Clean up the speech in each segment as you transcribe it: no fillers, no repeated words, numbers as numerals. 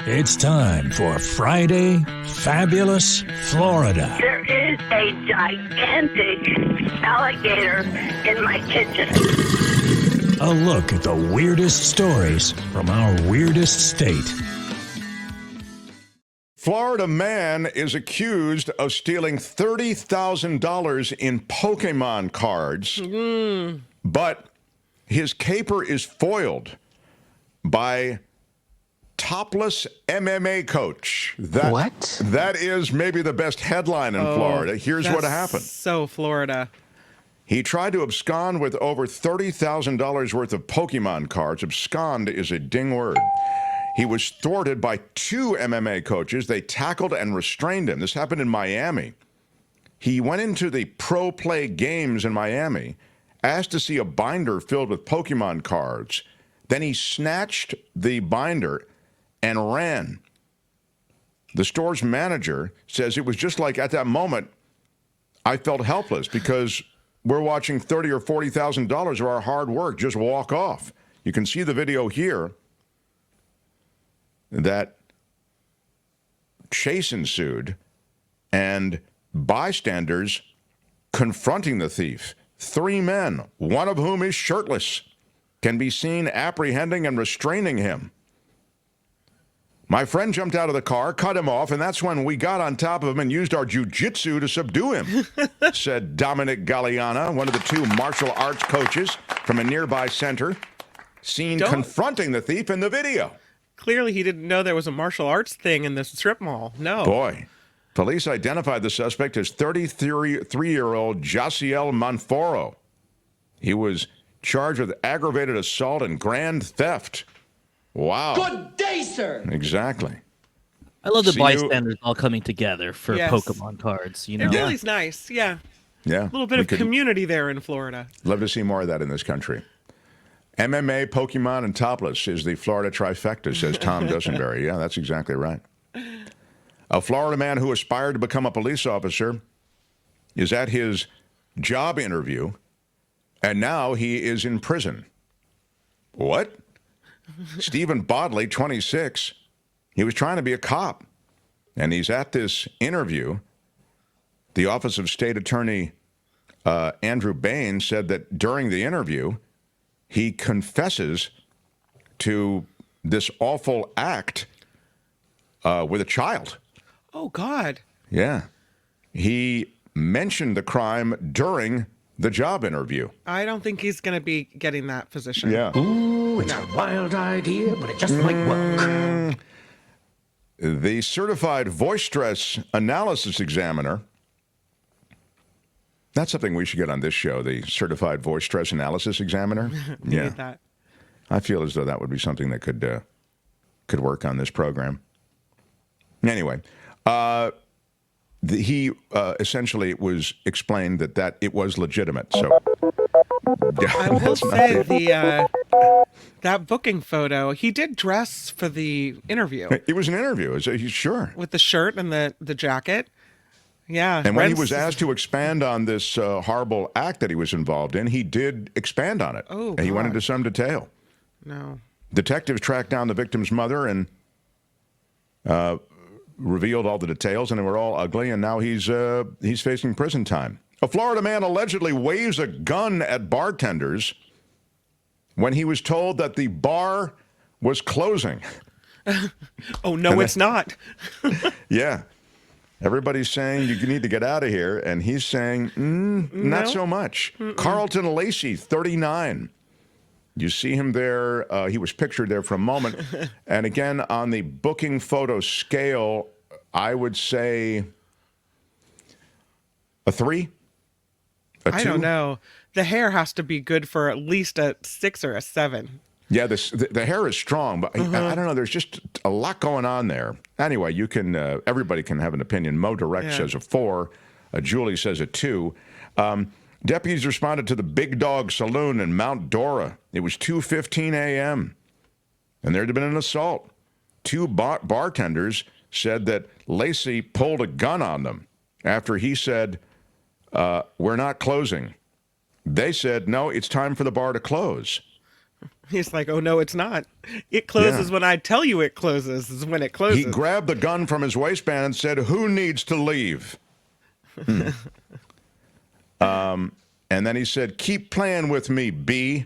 It's time for Friday Fabulous Florida. There is a gigantic alligator in my kitchen. A look at the weirdest stories from our weirdest state. Florida man is accused of stealing $30,000 in Pokémon cards, but his caper is foiled by topless MMA coach. What? That is maybe the best headline in Florida. Here's what happened. So Florida. He tried to abscond with over $30,000 worth of Pokemon cards. Abscond is a ding word. He was thwarted by two MMA coaches. They tackled and restrained him. This happened in Miami. He went into the Pro Play Games in Miami, asked to see a binder filled with Pokemon cards. Then he snatched the binder and ran. The store's manager says it was just like at that moment, I felt helpless because we're watching $30,000 or $40,000 of our hard work just walk off. You can see the video here. That chase ensued and bystanders confronting the thief. Three men, one of whom is shirtless, can be seen apprehending and restraining him. My friend jumped out of the car, cut him off, and that's when we got on top of him and used our jiu-jitsu to subdue him, said Dominic Galliana, one of the two martial arts coaches from a nearby center, seen confronting the thief in the video. Clearly, he didn't know there was a martial arts thing in this strip mall. No. Boy. Police identified the suspect as 33-year-old Jaciel Monforo. He was charged with aggravated assault and grand theft. Wow. Good day, sir. Exactly. I love the bystanders all coming together for Yes. Pokemon cards. You know, It really's nice. Yeah. Yeah. A little bit of community there in Florida. Love to see more of that in this country. MMA, Pokemon, and topless is the Florida trifecta, says Tom Dusenberry. Yeah, that's exactly right. A Florida man who aspired to become a police officer is at his job interview, and now he is in prison. What? Stephen Bodley, 26, he was trying to be a cop, and he's at this interview. The Office of State Attorney Andrew Bain said that during the interview, he confesses to this awful act with a child. Oh, God. Yeah. He mentioned the crime during the job interview. I don't think he's going to be getting that position. Yeah. Ooh, it's a wild idea, but it just might work. The certified voice stress analysis examiner. That's something we should get on this show, the certified voice stress analysis examiner. We need that. I feel as though that would be something that could work on this program. Anyway, he essentially was explained that it was legitimate. So yeah, I will say that booking photo, he did dress for the interview. It was an interview. Sure. With the shirt and the jacket. Yeah. And when he was asked to expand on this horrible act that he was involved in, he did expand on it. Oh, and he went God. into some detail. No. Detectives tracked down the victim's mother and revealed all the details, and they were all ugly, and now he's facing prison time. A Florida man allegedly waves a gun at bartenders when he was told that the bar was closing. Oh, no, it's not. Yeah. Everybody's saying you need to get out of here, and he's saying, not so much. Carlton Lacy, 39. You see him there. He was pictured there for a moment. And again, on the booking photo scale, I would say a 3? A 2? I don't know. The hair has to be good for at least a 6 or a 7. Yeah, the hair is strong, but I don't know. There's just a lot going on there. Anyway, you can everybody can have an opinion. Mo Direct says a 4. Julie says a 2. Deputies responded to the Big Dog Saloon in Mount Dora. It was 2:15 a.m., and there had been an assault. Two bartenders said that Lacy pulled a gun on them after he said, we're not closing. They said, no, it's time for the bar to close. He's like, oh, no, it's not. It closes when I tell you it closes, is when it closes. He grabbed the gun from his waistband and said, "Who needs to leave?" And then he said, "Keep playing with me, B."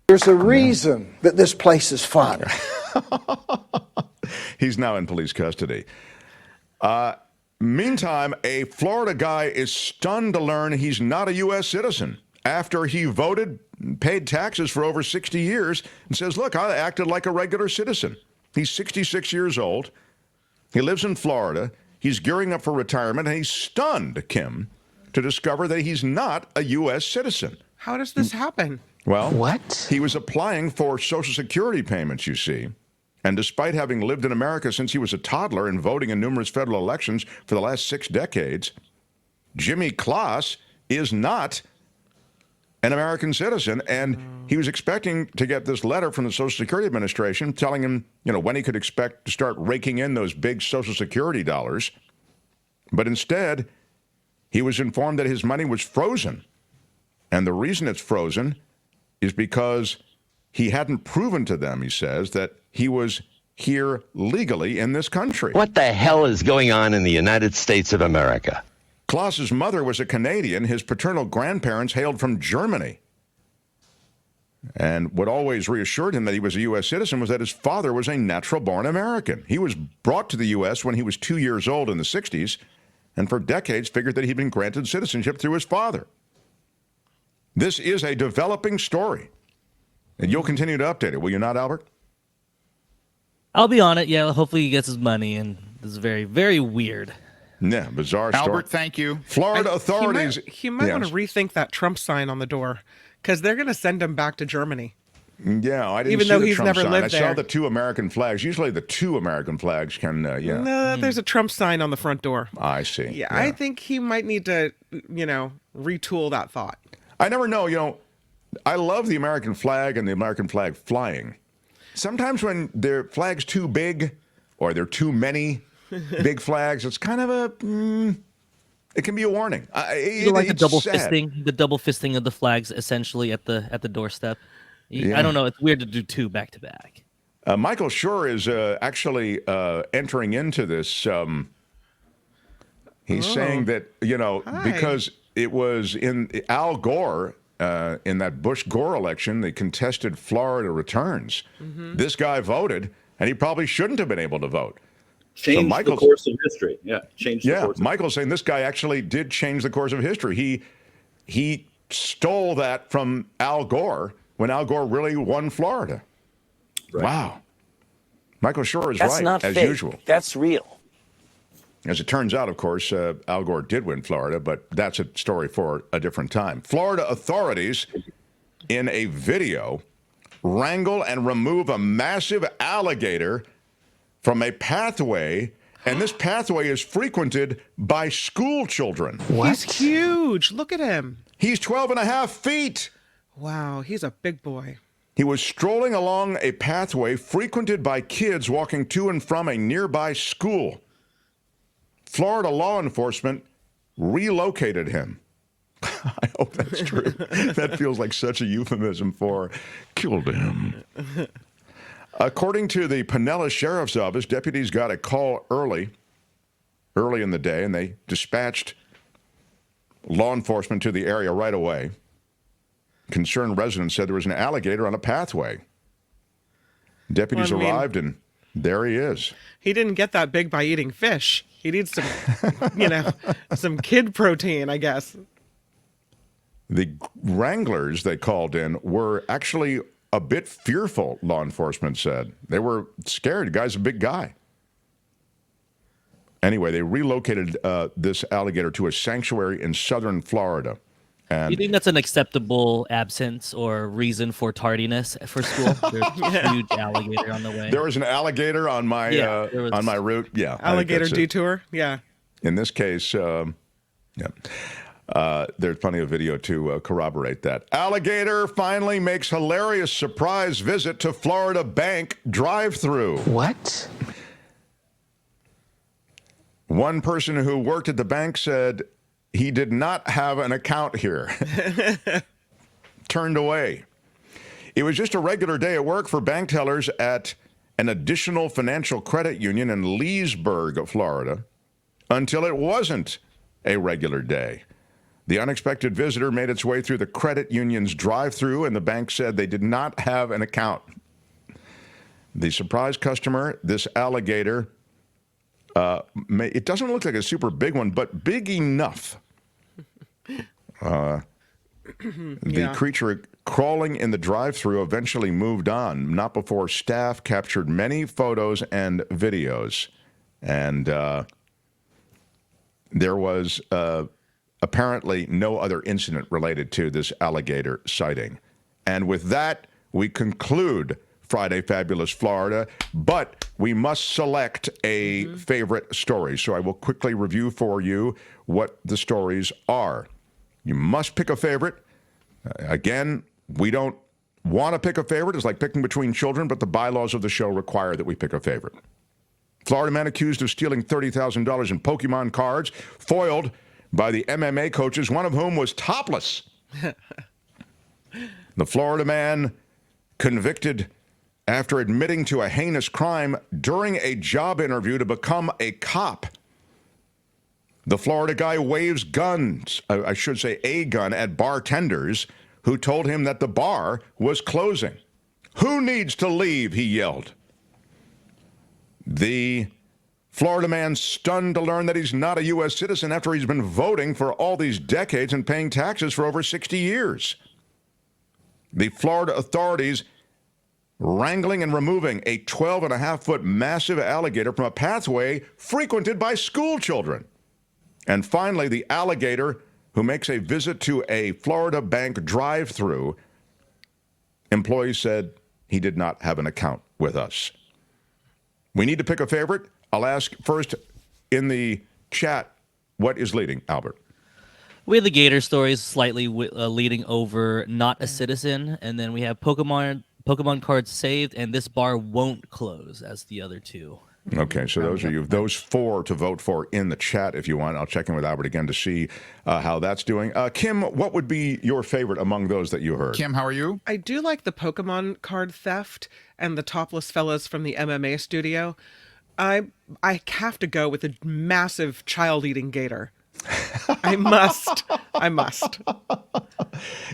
There's a reason that this place is fun. He's now in police custody. Meantime, a Florida guy is stunned to learn he's not a U.S. citizen after he voted, paid taxes for over 60 years, and says, look, I acted like a regular citizen. He's 66 years old. He lives in Florida. He's gearing up for retirement, and he's stunned, Kim, to discover that he's not a U.S. citizen. How does this happen? Well, What? He was applying for Social Security payments, you see. And despite having lived in America since he was a toddler and voting in numerous federal elections for the last 6 decades, Jimmy Claus is not an American citizen. And he was expecting to get this letter from the Social Security Administration telling him, when he could expect to start raking in those big Social Security dollars. But instead, he was informed that his money was frozen. And the reason it's frozen is because he hadn't proven to them, he says, that he was here legally in this country. What the hell is going on in the United States of America? Klaus's mother was a Canadian. His paternal grandparents hailed from Germany. And what always reassured him that he was a U.S. citizen was that his father was a natural-born American. He was brought to the U.S. when he was 2 years old in the 60s, and for decades figured that he'd been granted citizenship through his father. This is a developing story, and you'll continue to update it, will you not, Albert? I'll be on it. Yeah, hopefully he gets his money, and this is very, very weird. Yeah, bizarre story. Albert, thank you. Florida authorities... He might want to rethink that Trump sign on the door, because they're going to send him back to Germany. Yeah, I didn't Even see though the he's Trump never sign. lived I saw there. the 2 American flags. Usually the 2 American flags can, No, there's a Trump sign on the front door. I see. Yeah, I think he might need to, retool that thought. I never know, I love the American flag and the American flag flying. Sometimes when their flag's too big or there are too many big flags, it's kind of it can be a warning. Like the double sad. fisting of the flags essentially at the doorstep. Yeah. I don't know. It's weird to do 2 back to back. Michael Schur is actually entering into this. He's saying that, because it was in Al Gore, in that Bush-Gore election, they contested Florida returns. Mm-hmm. This guy voted, and he probably shouldn't have been able to vote. Changed the course of history. Yeah, changed the course. Michael's saying this guy actually did change the course of history. He stole that from Al Gore when Al Gore really won Florida. Right. Wow. Michael Schur is That's right, not as fake. usual. That's real. As it turns out, of course, Al Gore did win Florida, but that's a story for a different time. Florida authorities, in a video, wrangle and remove a massive alligator from a pathway, and this pathway is frequented by school children. What? He's huge. Look at him. He's 12 and a half feet. Wow, he's a big boy. He was strolling along a pathway frequented by kids walking to and from a nearby school. Florida law enforcement relocated him. I hope that's true. That feels like such a euphemism for killed him. According to the Pinellas Sheriff's Office, deputies got a call early in the day, and they dispatched law enforcement to the area right away. Concerned residents said there was an alligator on a pathway. Deputies arrived, and there he is. He didn't get that big by eating fish. He needs some, some kid protein, I guess. The wranglers they called in were actually a bit fearful, law enforcement said. They were scared. The guy's a big guy. Anyway, they relocated this alligator to a sanctuary in southern Florida. And you think that's an acceptable absence or reason for tardiness for school? There's a huge alligator on the way. There was an alligator on my on my route. Yeah, alligator detour. Yeah. In this case, there's plenty of video to corroborate that. Alligator finally makes hilarious surprise visit to Florida bank drive-through. What? One person who worked at the bank said he did not have an account here. Turned away. It was just a regular day at work for bank tellers at an additional financial credit union in Leesburg, Florida, until it wasn't a regular day. The unexpected visitor made its way through the credit union's drive-thru, and the bank said they did not have an account. The surprise customer, this alligator, it doesn't look like a super big one, but big enough. The creature crawling in the drive-thru eventually moved on, not before staff captured many photos and videos. And there was apparently no other incident related to this alligator sighting. And with that, we conclude Friday Fabulous Florida, but we must select a favorite story. So I will quickly review for you what the stories are. You must pick a favorite. Again, we don't want to pick a favorite. It's like picking between children, but the bylaws of the show require that we pick a favorite. Florida man accused of stealing $30,000 in Pokémon cards, foiled by the MMA coaches, one of whom was topless. The Florida man convicted after admitting to a heinous crime during a job interview to become a cop. The Florida guy waves guns, I should say a gun, at bartenders who told him that the bar was closing. Who needs to leave, he yelled. The Florida man stunned to learn that he's not a U.S. citizen after he's been voting for all these decades and paying taxes for over 60 years. The Florida authorities wrangling and removing a 12-and-a-half-foot massive alligator from a pathway frequented by school children. And finally, the alligator who makes a visit to a Florida bank drive-thru. Employees said he did not have an account with us. We need to pick a favorite. I'll ask first in the chat, what is leading, Albert? We have the Gator stories slightly leading over not a citizen, and then we have Pokemon cards saved, and this bar won't close as the other two. Okay, so those are you. Those four to vote for in the chat if you want. I'll check in with Albert again to see how that's doing. Kim, what would be your favorite among those that you heard? Kim, how are you? I do like the Pokemon card theft and the topless fellas from the MMA studio. I have to go with a massive child-eating gator. I must.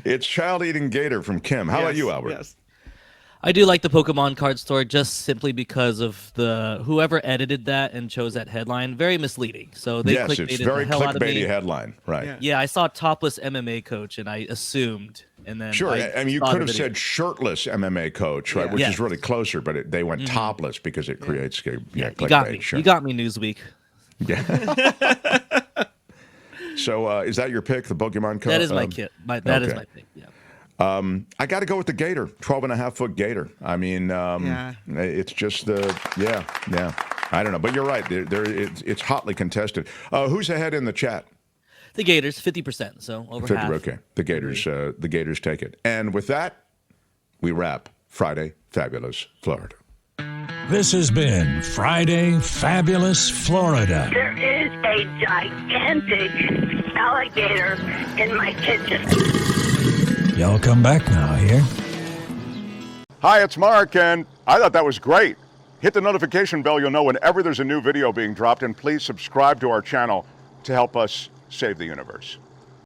It's child-eating gator from Kim. How about you, Albert? Yes. I do like the Pokemon card story just simply because of whoever edited that and chose that headline. Very misleading. So they yes, it's very clickbaity headline, right? Yeah, I saw topless MMA coach and I assumed, and then sure. I mean, you could have said shirtless MMA coach, right? Which is really closer, but they went topless because it creates clickbait. You got me. Sure. You got me, Newsweek. Yeah. So is that your pick, the Pokemon card? That is my pick. That is my pick. Yeah. I got to go with the gator, 12-and-a-half-foot gator. I mean, it's just I don't know, but you're right. It's hotly contested. Who's ahead in the chat? The Gators, 50%, so over 50, half. Okay, the Gators take it. And with that, we wrap Friday Fabulous Florida. This has been Friday Fabulous Florida. There is a gigantic alligator in my kitchen. Y'all come back now, here. Hi, it's Mark, and I thought that was great. Hit the notification bell. You'll know whenever there's a new video being dropped, and please subscribe to our channel to help us save the universe.